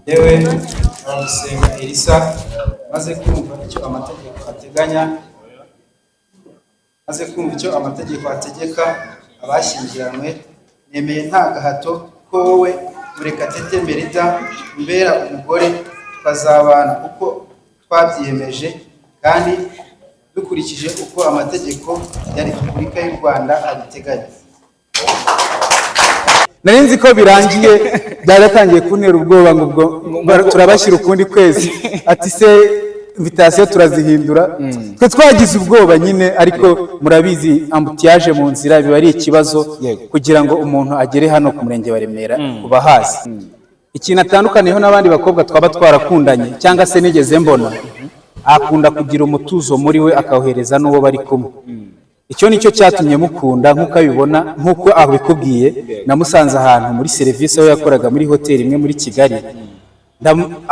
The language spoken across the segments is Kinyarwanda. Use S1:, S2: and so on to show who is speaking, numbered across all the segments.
S1: yewe aramusenga Elisa maze kumva icyo amategeko ateganya maze kumva icyo amategeko ategeka abashyingiranywe, nemeye nta gahato ko wowe Murekatete Merida umbera umugore, tukazabana uko twabyiyemeje kandi dukurikije uko amategeko ya Repubulika y'u Rwanda abiteganya.
S2: nari nzi ko birangiye, byaratangiye kuntera ubwoba ngo turabashyira ukundi kwezi, ati se invitation turazihindura. Twe twagize ubwoba nyine, ariko murabizi ambutiyaje mu nzira biba ari ikibazo kugira ngo umuntu agere hano ku murenge wa Remera kuba hazi. Ikintu atandukaniyeho n'abandi bakobwa twaba twarakundanye cyangwa se nigeze mbona, akunda kugira umutuzo muri we akawohereza n'uwo bari kumwe. Icyo nicyo cyatumye mukunda, nk'uko abibona, nk'uko abikubwiye. Namusanze ahantu muri serivisi aho yakoraga muri hoteli imwe muri Kigali,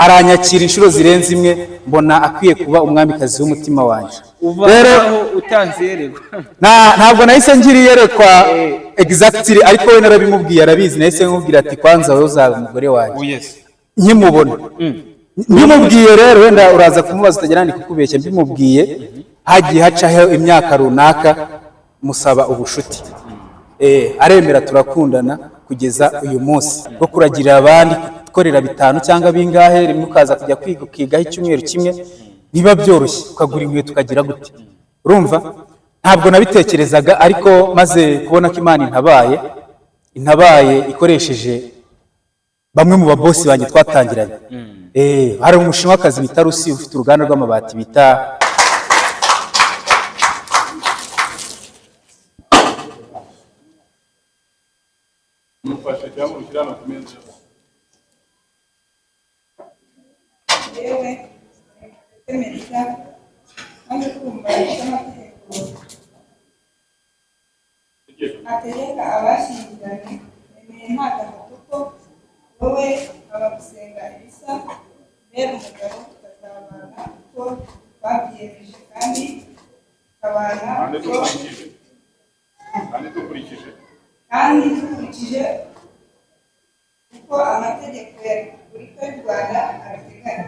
S2: aranyakira inshuro zirenze imwe, mbona akwiye kuba umwamikazi w'umutima wanjye.
S3: Rero utanze yerekwa
S2: ntabwo nahise ngira iyerekwa exactly, ariko we narabimubwiye, arabizi. Nahise nkubwira ati kwanza wowe uzaba umugore wanjye nkimubona. Mbimubwiye rero, wenda uraza kumubaza utagira ndi kukubeshya, mbimubwiye hagiye hacaho imyaka runaka musaba ubushuti, aremera, turakundana kugeza uyu munsi. Bwo kuragirira abandi gukorera 5 cyangwa bingahe, rimwe ukaza kujya kwiga ukigaho icyumweru kimwe, biba byoroshye, ukagura inkweto ukagira gute. Urumva ntabwo nabitekerezaga, ariko maze kubona ko Imana intabaye ikoresheje bamwe mu babosi banjye twatangiranye. Hari umushinwakazi bita Rusi ufite uruganda rw'amabati bita
S4: mufashe cyangwa mushyirana ku meza.
S5: yewe Merida maze kumva icyo amategeko ategeka abashyingiranywe, nemeye nta gahato ko wowe Abagusenga Elisa umbera umugabo, tukazabana uko twabyiyemeje kandi tukabana kandi dukurikije uko amategeko ya Repubulika y'u Rwanda abiteganya.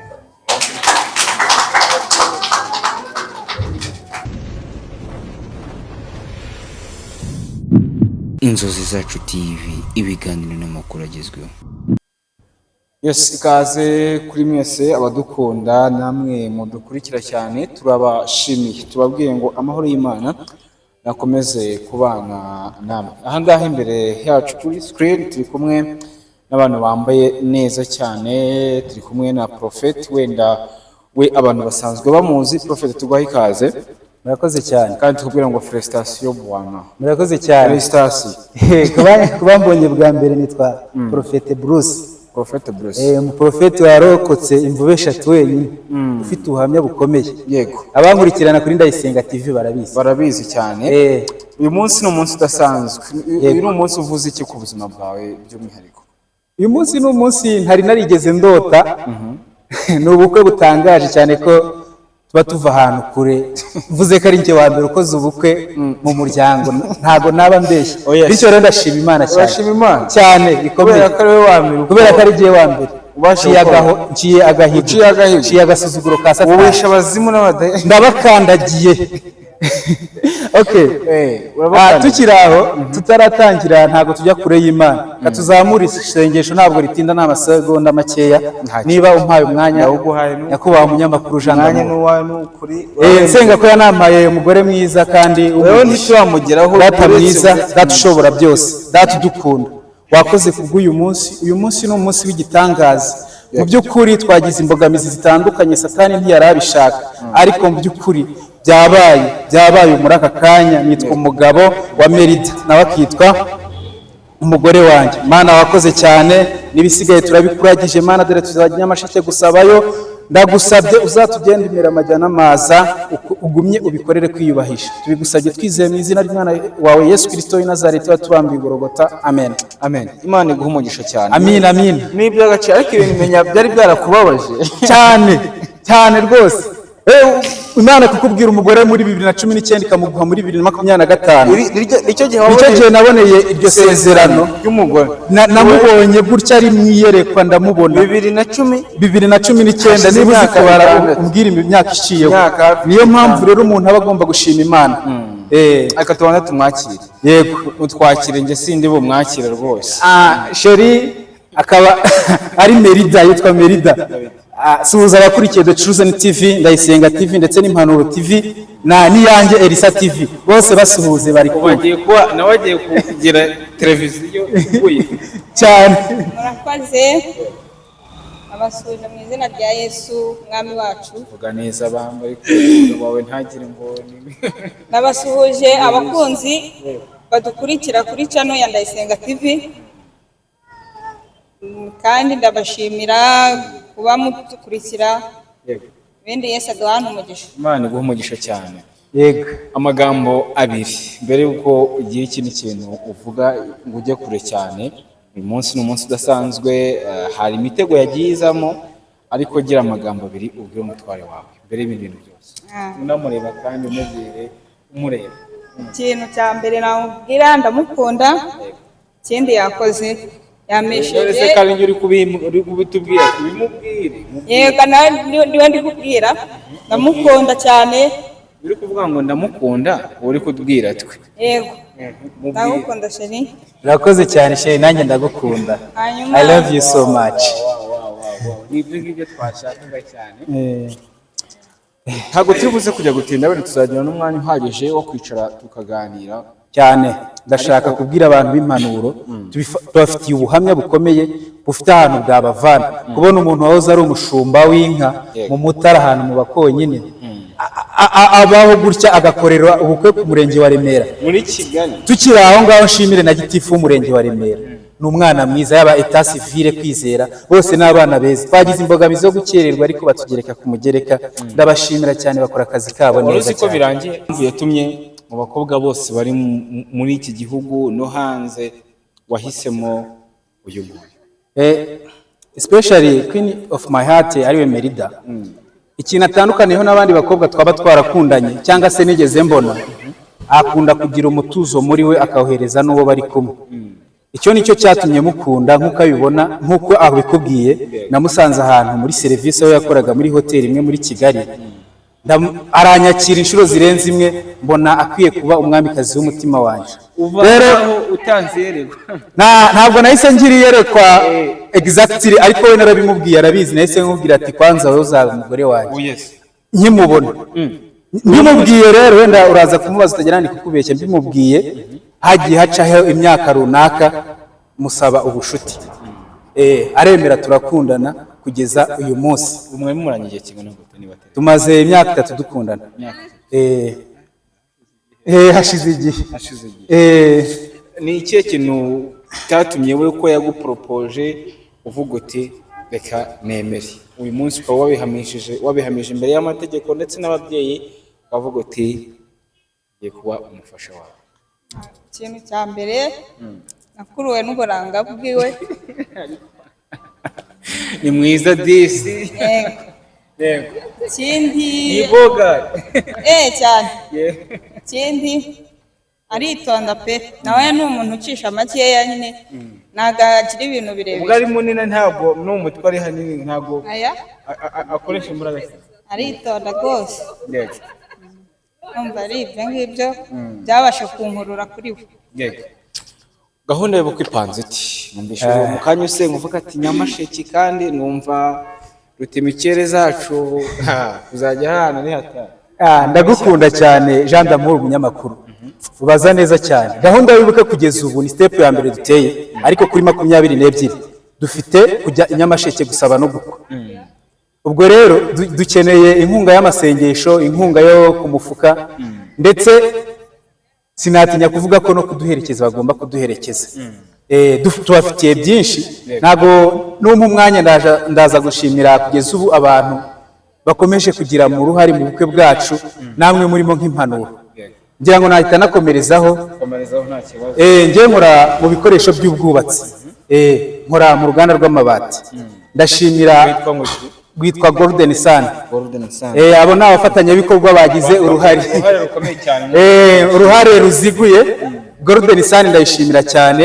S6: Inzozi Zacu TV, ibiganiro n'amakuru agezweho.
S3: ikaze kuri mwese abadukunda namwe mudukurikira cyane, turabashimiye, tubabwiye ngo amahoro y'Imana nakomeze kubana namwe. Ahangaha imbere yacu kuri screen turi kumwe n'abantu bambaye neza cyane, turi kumwe na Prophet, wenda we abantu basanzwe bamuzi. Prophet, tuguha ikaze.
S2: murakoze cyane,
S3: kandi tukubwira ngo felicitation bwana.
S2: murakoze cyane.
S3: Felicitation.
S2: kuba mbonye bwa mbere, nitwa Prophet Bruce.
S3: Prophet Bruce,
S2: umuprofeti warokotse imvubu 3 wenyine, ufite ubuhamya bukomeye.
S3: Yego,
S2: abankurikirana kuri Ndayisenga TV
S3: barabizi cyane. Uyu munsi ni umunsi udasanzwe. Uyu ni umunsi uvuze iki ku buzima bwawe by'umwihariko?
S2: Uyu munsi ni umunsi ntari narigeze ndota. Ni ubukwe butangaje cyane ko tuba tuva ahantu kure. Mvuze ko ari njye wa mbere ukoze ubukwe mu muryango, ntago naba mbeshye. Bityo rero ndashima Imana cyane.
S3: Urashima Imana
S2: cyane bikomeye,
S3: kubera ko ari we wa mbere,
S2: kubera ko ari njye wa mbere. Nciye agahigo, nciye agasuzuguro ka Satani,
S3: ubesha abazimu n'abadayimoni,
S2: ndabakandagiye. Okay, tukiri aho tutaratangira, ntabwo tujya kure y'Imana. Katuzamura isengesho, ntabwo ritinda, ni amasegonda makeya. Niba umpaye umwanya, nyakubahwa umunyamakuru Jean nsenga ko yanampaye umugore mwiza kandi
S3: wewe ntitwamugeraho,
S2: data mwiza, data ushobora byose, data udukunda. Wakoze kubw'uyu munsi. Uyu munsi ni umunsi w'igitangaza. Mu by'ukuri twagize imbogamizi zitandukanye, Satani ntiyari abishaka, ariko mu by'ukuri byabaye muri aka kanya. Nitwa umugabo wa Merida, nawe akitwa umugore wanjye. Mana wakoze cyane, n'ibisigaye turabikuragije Mana, dore tuzajya Nyamasheke gusabayo. Ndagusabye uzatugenda imbere amajyana amaza, ugumye ubikorere kwiyubahisha. Tubigusabye twizeye mu izina ry'Umwana wawe Yesu Kristo w'i Nazareti watubambiye i Golgotha. Amen.
S3: Amen. Imana iguhe umugisha cyane.
S2: Amin, amin.
S3: N'iby'agaciro, ariko ibintu menya byari byarakubabaje
S2: cyane rwose. Imana kukubwira umugore muri 2019 ikamuguha muri 2025
S3: nicyo gihe
S2: nicyo gihe naboneye iryo sezerano
S3: ry'umugore
S2: namubonye gutya ari mwiyerekwa ndamubona 2019 niba uzi kubara umbwira imyaka iciyeho niyo mpamvu rero umuntu aba agomba gushima Imana
S3: aka tubona tumwakire
S2: yego
S3: utwakire nge sindi bumwakire rwose
S2: sheri akaba ari Merida yitwa Merida suhuza abakurikiye The Chosen TV Ndayisenga TV ndetse n'Impanuro TV na Niyange Elisa TV bose basuhuze bari
S3: bagiye kuba nawe agiye kugira televiziyo ivuye
S2: cyane
S5: murakoze abasuje mu izina rya Yesu mwami wacu
S3: vuga neza bambaye kugira wawe ntagire ngo
S5: nabasuhuje abakunzi badukurikira kuri channel ya Ndayisenga TV kandi ndabashimira kuba mudukurikira bindi Yesu aduhana umugisha
S3: Imana iguha umugisha cyane
S2: yego
S3: amagambo abiri mbere yuko ugiye ikindi kintu uvuga ngo ujye kure cyane uyu munsi ni umunsi udasanzwe hari imitego yagiyizamo ariko gira amagambo abiri ubwire umutware wawe mbere y'ibintu byose unamureba kandi umubwire umureba
S5: ikintu cya mbere namubwira ndamukunda ikindi yakoze yamesheje
S3: kandi uri kubitubwira kubimubwire
S5: yego niwe ndi kubwira ndamukunda cyane
S3: uri kuvuga ngo ndamukunda uri kutubwira twe
S5: yego ndagukunda sheri
S2: urakoze cyane sheri nanjye ndagukunda I love you so much
S3: nibyo ngibyo twashakaga cyane ntabwo tubuze kujya gutinda bene tuzagira n'umwanya uhagije wo kwicara tukaganira
S2: cyane ndashaka kubwira abantu b'impanuro tubafitiye ubuhamya bukomeye bufite ahantu bwabavana kubona umuntu wahoze ari umushumba w'inka mu Mutara ahantu mu Bakonyine abaho gutya agakorera ubukwe ku murenge wa Remera
S3: muri Kigali
S2: tukiri aho ngaho nshimire na gitifu w'umurenge wa Remera ni umwana mwiza yaba etat civile Kwizera bose n'abana beza twagize imbogamizi zo gukererwa ariko batugereka ku mugereka ndabashimira cyane bakora akazi kabo neza
S3: cyane birangiye yatumye mu bakobwa bose bari muri iki gihugu no hanze wahisemo uyu nguyu
S2: especially queen of my heart ariwe Merida ikintu atandukaniyeho n'abandi bakobwa twaba twarakundanye cyangwa se nigeze mbona akunda kugira umutuzo muri we akawohereza n'uwo bari kumwe icyo nicyo cyatumye mukunda nk'uko abibona nk'uko abikubwiye namusanze ahantu muri serivisi aho yakoraga muri hoteli imwe muri Kigali aranyakira inshuro zirenze imwe mbona akwiye kuba umwamikazi w'umutima wanjye
S3: rero utanzererwa
S2: ntabwo nahise ngira iyerekwa exactly ariko we narabimubwiye arabizi nahise nkubwira ati kwanza wowe uzaba umugore wanjye nkimubona mbimubwiye rero wenda uraza kumubaza utagira ndi kukubeshya mbimubwiye hagiye hacaho imyaka runaka musaba ubushuti aremera turakundana kugeza uyu munsi
S3: umwe mumuranye igihe kingana gute niba
S2: tumaze imyaka 3 dukundana hashize igihe
S3: ni ikihe kintu cyatumye we ko yaguporopoje uvuga uti reka nemere uyu munsi ukaba wabihamije imbere y'amategeko ndetse n'ababyeyi bavuga uti ngiye kuba umufasha wawe
S5: ikintu cya mbere nakuruwe n'uburanga bwiwe
S3: ni mwiza disi
S5: yego ikindi
S3: ni boga
S5: cyane ikindi aritonda pe nawe ni umuntu ucisha makeya nyine ntabwo agira ibintu birebire
S3: ubwo ari munini ntabwo n'umutwe ari hanini ntabwo akoresha imbaraga
S5: aritonda rwose numva ari ibyo ngibyo byabasha kunkurura kuri we
S3: gahunda y'ubukwe ipanze iti numvise mu kanya usenga uvuga ati Nyamasheke kandi numva rutemikere zacu kuzajya hana ni hatari
S2: ndagukunda cyane Jean d'Amour umunyamakuru ubaza neza cyane gahunda y'ubukwe kugeza ubu ni step ya mbere duteye ariko kuri 22 dufite kujya Nyamasheke gusaba no gukwa ubwo rero dukeneye inkunga y'amasengesho inkunga yo ku mufuka ndetse sinatinya kuvuga ko no kuduherekeza bagomba kuduherekeza tubafitiye byinshi ntago n'umwe umwanya ndaza gushimira kugeza ubu abantu bakomeje kugira mu ruhare mu bukwe bwacu namwe murimo nk'impanuro ngira ngo nahita nakomerezaho
S3: nta kibazo
S2: ngiye nkora mu bikoresho by'ubwubatsi nkora mu ruganda rw'amabati ndashimira rwitwa Golden Sun.
S3: Golden Sun.
S2: Abo ni abafatanyabikorwa bagize uruhare
S3: rukomeye cyane.
S2: Uruhare ruziguye. Golden Sun ndayishimira cyane,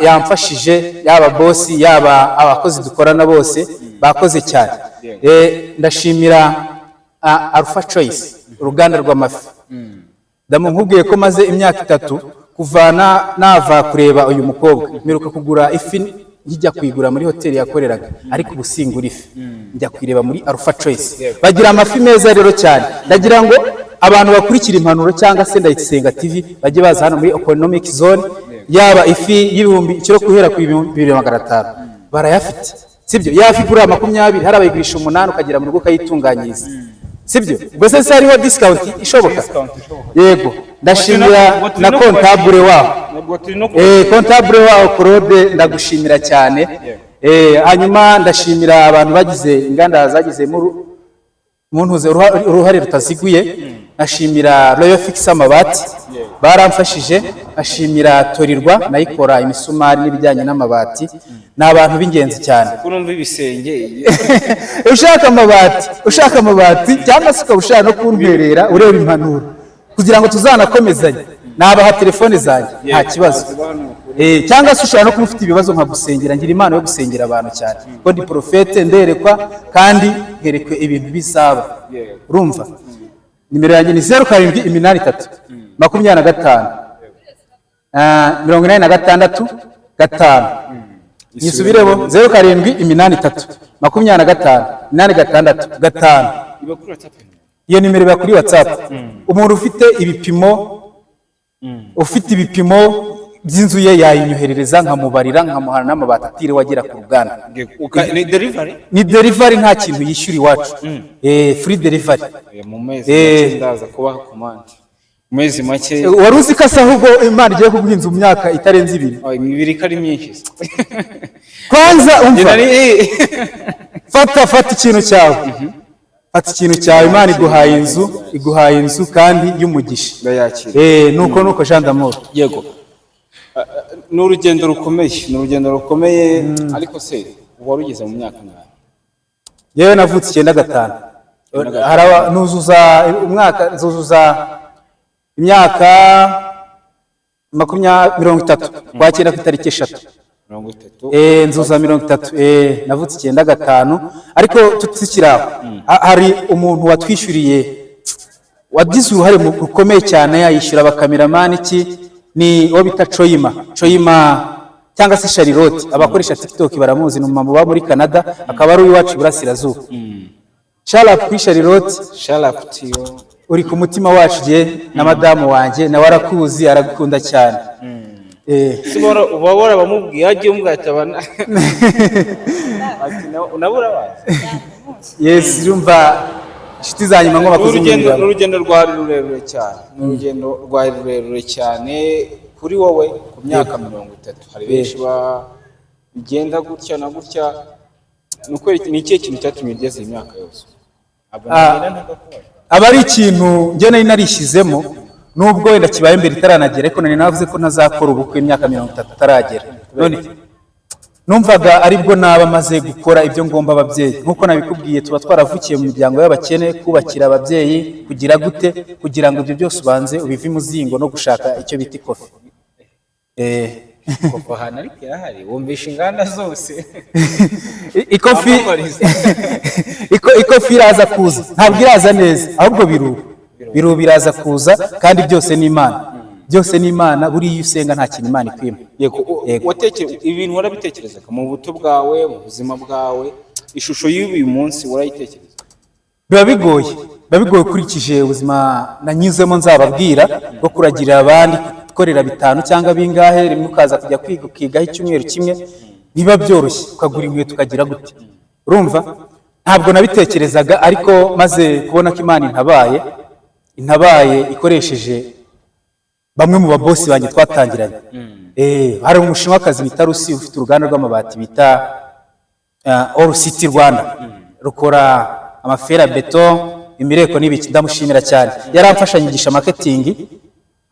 S2: yamfashije, yaba bosi yaba abakozi dukorana bose bakoze cyane. Ndashimira Alpha Choice, uruganda rw'amafi. Ndamubwiye ko maze imyaka 3 kuvana nava kureba uyu mukobwa, mperuka kugura ifi njya kwigura muri hoteli yakoreraga, ariko ubusingura ifi njya kwireba muri Alpha Choice. Bagira amafi meza rero cyane. Ndagira ngo abantu bakurikira impanuro cyangwa se Ndayisenga TV bajye baza hano muri economic zone, yaba ifi y'ibihumbi ikiro kuhera ku 2500 barayafite, sibyo? Yafi kuri 20 hari abayigurisha 8 ukagira mu rugo kayitunganyiriza, sibyo? Ubwo se hariho discount ishoboka. Yego, ndashimira na comptable wabo. Comptable wabo Claude, ndagushimira cyane. Hanyuma ndashimira abantu bagize inganda zagize muntuze uruhare rutaziguye. Ashimira Royal Fix amabati baramfashije, ashimira Torirwa nayikora imisumari n'ibijyanye n'amabati. N'abantu b'ingenzi cyane.
S3: Kurumva ibisenge.
S2: ushaka amabati cyangwa se ushaka no kuntwerera ureba impanuro kugira ngo tuzanakomezanye, nabaha telefone zanjye nta kibazo. Cyangwa se ushaka no kumufite ibibazo nka gusengera, ngira impano yo gusengera abantu cyane, ko ndi profete nderekwa kandi herekwe ibintu bizaba. Urumva nimero yanjye ni 0783 25 86 5. Yisubirebo 0783 25 86 5. Iyo nimero iba kuri WhatsApp. Umuntu ufite ibipimo by'inzu ye yayinyoherereza, nkamubarira nkamuhana n'amabati atire wagera ku ruganda. Ni delivery nta kintu yishyura iwacu. Free delivery.
S3: Mu mezi ndaza kubaha command. Mezi make.
S2: Wari uzi ko ahubwo Imana igiye kuguhinza mu myaka itarenze 2.
S3: Imibiri kari myinshi.
S2: Kwanza umva. Fata ikintu cyawe. Fata ikintu cyawe, Imana iguhaye inzu kandi y'umugisha. Nuko Jean d'Amour.
S3: Yego. Ni urugendo rukomeye, ariko se wari ugeze mu myaka ngahe?
S2: Yewe navutse 95. Nzuzuza imyaka 30 kwakira ku itariki 3. 30. Nzuza 30. Navutse 95, ariko tutikiraho hari umuntu watwishyuriye wagize uruhare mu rukomeye cyane, yayishyura abakameramani ni wo bita Choyima cyangwa se Charlotte. Abakoresha TikTok baramuzi, ni umumama uba muri Canada, akaba ari uwacu Burasirazuba. Charlotte kuri Charlotte, uri ku mutima wacu na madamu wanjye, nawe arakuzi, aragukunda cyane.
S3: Sibora ubabora bamubwiye agiye umwatabana. Ati unabura wazi.
S2: Yes, urumva inshuti zanyuma ngo bakoze
S3: urugendo rwari rurerure cyane kuri wowe ku myaka 30. Hari benshi bigenda gutya na gutya. Nuko ni ikihe kintu cyatumye ugeze imyaka yose?
S2: Aba ari ikintu njye nari narishyizemo, nubwo wenda kibaye mbere itaranagera, ariko nari navuze ko ntazakora ubukwe imyaka 30 ataragera. None numvaga aribwo naba maze gukora ibyo ngomba ababyeyi. Nkuko nabikubwiye, tuba twaravukiye mu miryango y'abakene, kubakira ababyeyi kugira gute, kugira ngo ibyo byose ubanze ubive muzingo no gushaka icyo bita ikofi.
S3: Kofa hana ariko yarahari, wumvisha inganda zose.
S2: Ikofi iraza kuza, ntabwo iraza neza, ahubwo biru biraza kuza, kandi byose ni Imana. Buriya usenga nta kintu Imana ikwima.
S3: Ibintu warabitekerezaga mu buto bwawe, mu buzima bwawe, ishusho y'uyu munsi warayitekereza?
S2: Biba bigoye ukurikije ubuzima nanyuzemo, nzababwira bwo kuragirira abandi, gukorera 5 cyangwa bingahe, rimwe ukaza kujya kwigaho icyumweru kimwe, biba byoroshye, ukagura inkweto ukagira gute. Urumva ntabwo nabitekerezaga, ariko maze kubona ko Imana intabaye ikoresheje bamwe mu babosi banjye twatangiranye. Hari umushinwakazi bita Rusi ufite uruganda rw'amabati bita All City Rwanda, rukora amafera beton, imireko n'ibiki. Ndamushimira cyane, yaramfashanyigisha marketing,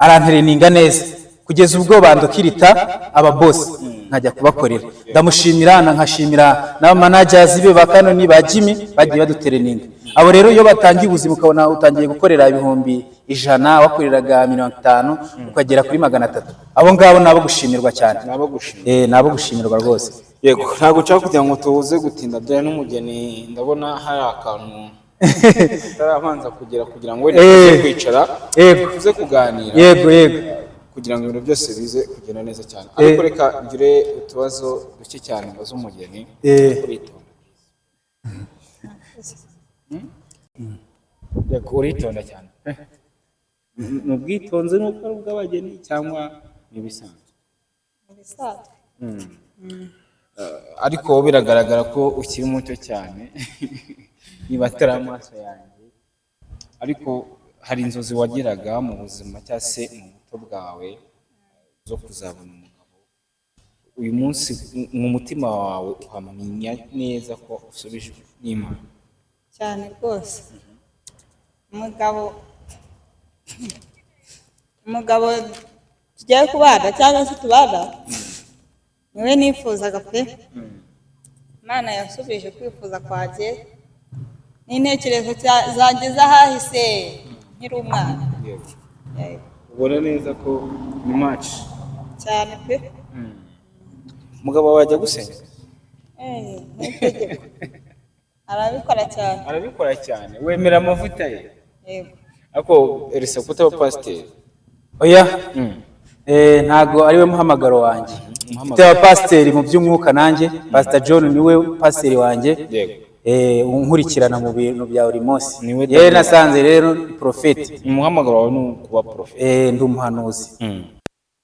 S2: arantereninga neza kugeza ubwo bandokirita ababosi. nkajya kubakorera. Ndamushimira nkashimira n'abamanagers be ba Kanoni ba Jimmy bagiye badutereninga. Abo rero iyo batangiye ubuzima ukabona utangiye gukorera ibihumbi 100 wakoreraga 50 ukagera kuri 300, abo ngabo nabo gushimirwa cyane. Nabo gushimirwa rwose.
S3: Yego, ntabwo nshaka kugira ngo tuze gutinda dore n'umugeni ndabona hari akantu tarabanza kugira ngo wese kwicara tuze kuganira.
S2: Yego
S3: kugira ngo ibintu byose bize kugenda neza cyane. Ariko reka ngire utubazo duke cyane bazo umugeni uritonda. Yego, uritonda cyane. Mu bwitonze nuko ari ubw'abageni cyangwa nibisanzwe?
S5: Ibisanzwe.
S3: Ariko biragaragara ko ukiri muto cyane niba atari amaso yanjye, ariko hari inzozi wagiraga mu buzima cyangwa se mu buto bwawe zo kuzabona umugabo. Uyu munsi mu mutima wawe uhamenya neza ko usubije n'Imana
S5: cyane rwose. Umugabo tugiye kubana cyangwa se tubana niwe nifuzaga pe. Imana yasubije kwifuza kwanjye n'intekerezo zanjye zahahise nkiri umwana.
S3: ubona neza ko ni match
S5: cyane pe.
S3: umugabo wawe ajya gusenga?
S5: N'itegeko
S3: arabikora cyane. Wemera amavuta ye?
S5: Yego.
S3: Ariko erisa kutaba pasiteri?
S2: Oya, ntago ariwe muhamagaro wanjye. Mfite abapasiteri mu by'umwuka nanjye. Pastor John niwe pasiteri wanjye.
S3: Yego.
S2: Unkurikirana mu bintu bya buri munsi. Nasanze rero profeti.
S3: Umuhamagaro wawe ni kuba profeti?
S2: Ndi umuhanuzi.